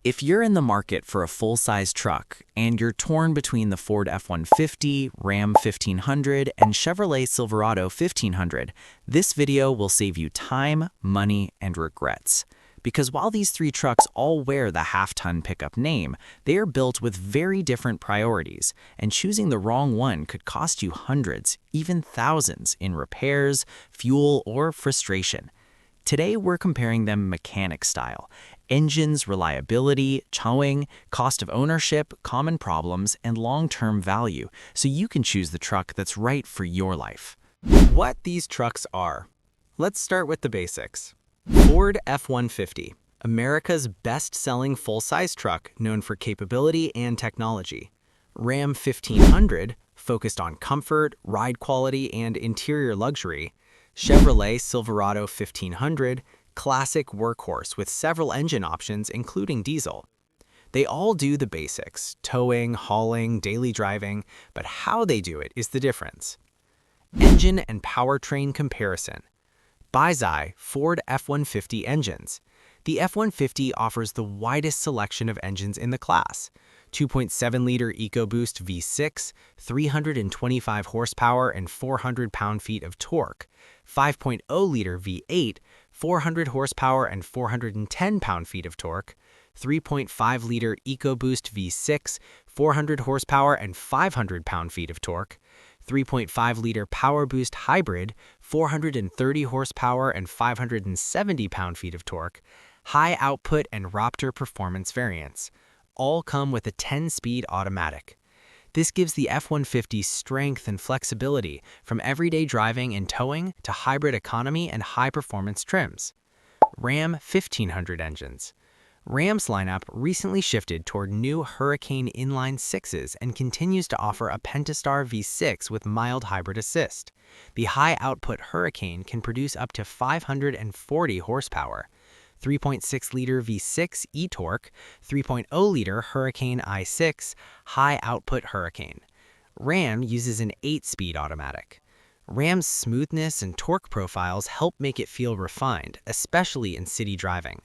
If you're in the market for a full-size truck and you're torn between the Ford F-150, Ram 1500, and Chevrolet Silverado 1500, this video will save you time, money, and regrets. Because while these three trucks all wear the half-ton pickup name, they are built with very different priorities, and choosing the wrong one could cost you hundreds, even thousands, in repairs, fuel, or frustration. Today, we're comparing them mechanic style. Engines, reliability, towing, cost of ownership, common problems, and long-term value, so you can choose the truck that's right for your life. What these trucks are. Let's start with the basics. Ford F-150, America's best-selling full-size truck known for capability and technology. Ram 1500, focused on comfort, ride quality, and interior luxury. Chevrolet Silverado 1500, classic workhorse with several engine options including diesel. They all do the basics, towing, hauling, daily driving, but how they do it is the difference. Engine and powertrain comparison. Bull's Eye Ford F-150 engines. The F-150 offers the widest selection of engines in the class. 2.7-liter EcoBoost V6, 325 horsepower and 400 pound-feet of torque. 5.0-liter V8, 400 horsepower and 410 pound-feet of torque. 3.5-liter EcoBoost V6, 400 horsepower and 500 pound-feet of torque. 3.5-liter PowerBoost Hybrid, 430 horsepower and 570 pound-feet of torque. High output and Raptor performance variants. All come with a 10-speed automatic. This gives the F-150 strength and flexibility from everyday driving and towing to hybrid economy and high-performance trims. Ram 1500 engines. Ram's lineup recently shifted toward new Hurricane inline 6s and continues to offer a Pentastar V6 with mild hybrid assist. The high-output Hurricane can produce up to 540 horsepower. 3.6-liter V6 e-torque, 3.0-liter Hurricane i6, high-output Hurricane. Ram uses an 8-speed automatic. Ram's smoothness and torque profiles help make it feel refined, especially in city driving.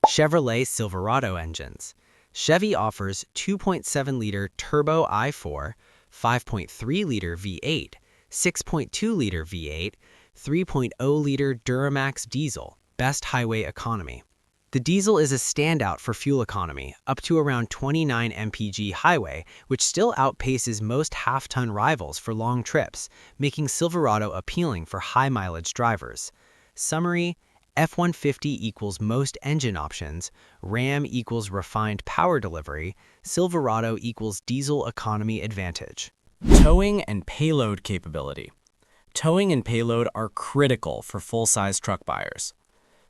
Chevrolet Silverado engines. Chevy offers 2.7-liter Turbo i4, 5.3-liter V8, 6.2-liter V8, 3.0-liter Duramax diesel. Best highway economy. The diesel is a standout for fuel economy, up to around 29 mpg highway, which still outpaces most half-ton rivals for long trips, making Silverado appealing for high-mileage drivers. Summary: F-150 equals most engine options, Ram equals refined power delivery, Silverado equals diesel economy advantage. Towing and payload capability. Towing and payload are critical for full-size truck buyers.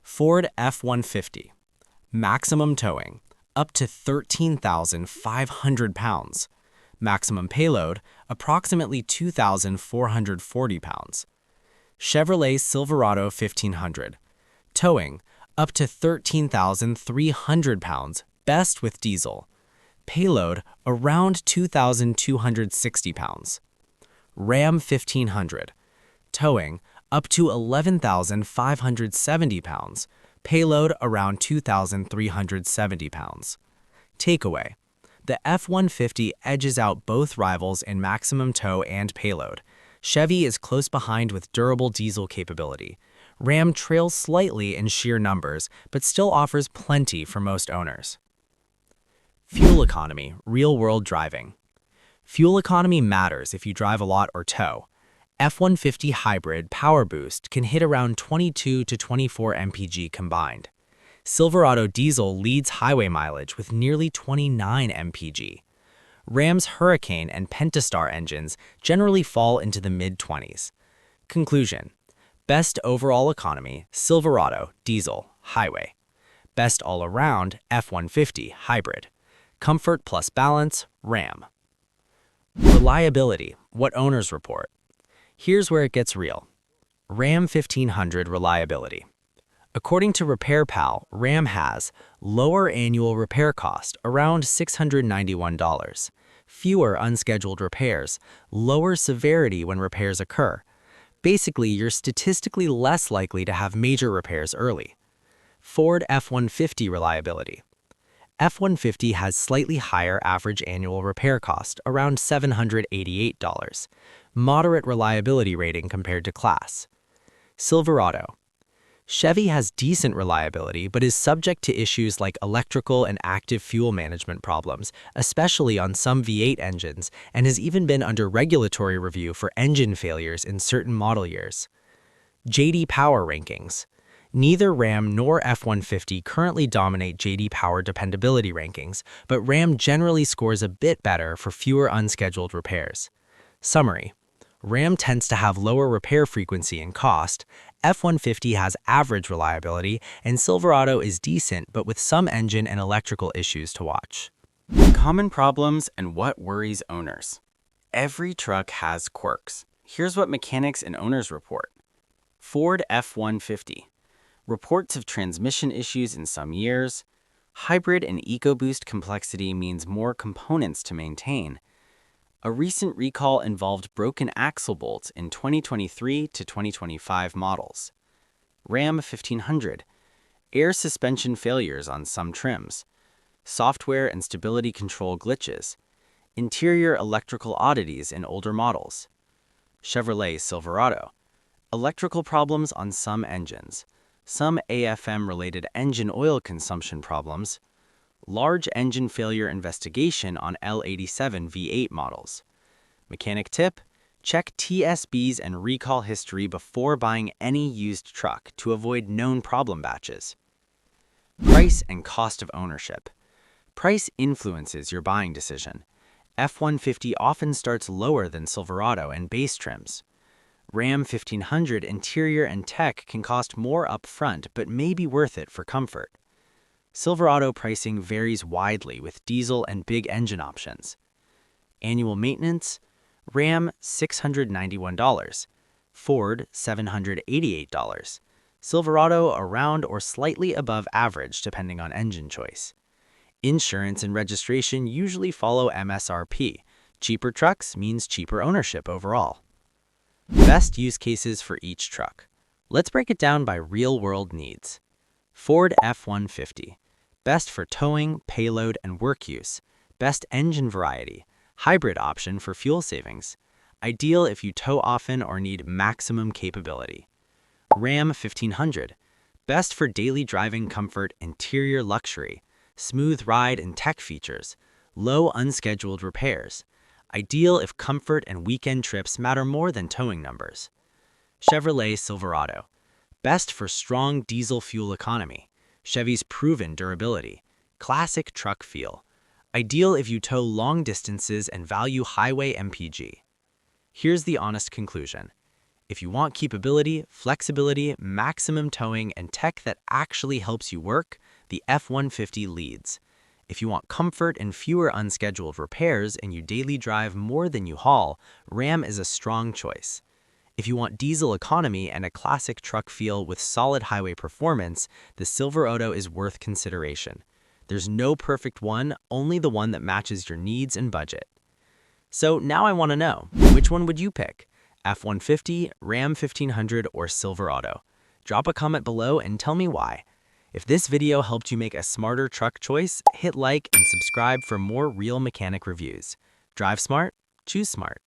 Ford F-150. Maximum towing, up to 13,500 pounds. Maximum payload, approximately 2,440 pounds. Chevrolet Silverado 1500. Towing, up to 13,300 pounds, best with diesel. Payload, around 2,260 pounds. Ram 1500. Towing, up to 11,570 pounds, payload around 2,370 pounds. Takeaway: the F-150 edges out both rivals in maximum tow and payload. Chevy is close behind with durable diesel capability. Ram trails slightly in sheer numbers, but still offers plenty for most owners. Fuel economy, real-world driving. Fuel economy matters if you drive a lot or tow. F-150 Hybrid PowerBoost can hit around 22 to 24 mpg combined. Silverado Diesel leads highway mileage with nearly 29 mpg. Ram's Hurricane and Pentastar engines generally fall into the mid-20s. Conclusion: best overall economy, Silverado Diesel Highway. Best all-around, F-150 Hybrid. Comfort plus balance, Ram. Reliability, what owners report. Here's where it gets real. Ram 1500 reliability. According to RepairPal, Ram has lower annual repair cost, around $691, fewer unscheduled repairs, lower severity when repairs occur. Basically, you're statistically less likely to have major repairs early. Ford F-150 reliability. F-150 has slightly higher average annual repair cost, around $788. Moderate reliability rating compared to class. Silverado. Chevy has decent reliability but is subject to issues like electrical and active fuel management problems, especially on some V8 engines, and has even been under regulatory review for engine failures in certain model years. JD Power rankings. Neither Ram nor F-150 currently dominate JD Power dependability rankings, but Ram generally scores a bit better for fewer unscheduled repairs. Summary. Ram tends to have lower repair frequency and cost, F-150 has average reliability, and Silverado is decent but with some engine and electrical issues to watch. Common problems and what worries owners. Every truck has quirks. Here's what mechanics and owners report. Ford F-150. Reports of transmission issues in some years. Hybrid and EcoBoost complexity means more components to maintain. A recent recall involved broken axle bolts in 2023 to 2025 models. Ram 1500. Air suspension failures on some trims. Software and stability control glitches. Interior electrical oddities in older models. Chevrolet Silverado. Electrical problems on some engines. Some AFM-related engine oil consumption problems. Large engine failure investigation on L87 V8 models. Mechanic tip: check TSBs and recall history before buying any used truck to avoid known problem batches. Price and cost of ownership. Price influences your buying decision. F-150 often starts lower than Silverado and base trims. Ram 1500 interior and tech can cost more upfront but may be worth it for comfort. Silverado pricing varies widely with diesel and big engine options. Annual maintenance: Ram $691, Ford $788, Silverado around or slightly above average depending on engine choice. Insurance and registration usually follow MSRP. Cheaper trucks means cheaper ownership overall. Best use cases for each truck. Let's break it down by real-world needs. Ford F-150. Best for towing, payload, and work use. Best engine variety. Hybrid option for fuel savings. Ideal if you tow often or need maximum capability. Ram 1500. Best for daily driving comfort, interior luxury. Smooth ride and tech features. Low unscheduled repairs. Ideal if comfort and weekend trips matter more than towing numbers. Chevrolet Silverado. Best for strong diesel fuel economy. Chevy's proven durability. Classic truck feel. Ideal if you tow long distances and value highway MPG. Here's the honest conclusion. If you want capability, flexibility, maximum towing, and tech that actually helps you work, the F-150 leads. If you want comfort and fewer unscheduled repairs and you daily drive more than you haul, Ram is a strong choice. If you want diesel economy and a classic truck feel with solid highway performance, the Silverado is worth consideration. There's no perfect one, only the one that matches your needs and budget. So now I want to know, which one would you pick? F-150, Ram 1500, or Silverado? Drop a comment below and tell me why. If this video helped you make a smarter truck choice, hit like and subscribe for more real mechanic reviews. Drive smart, choose smart.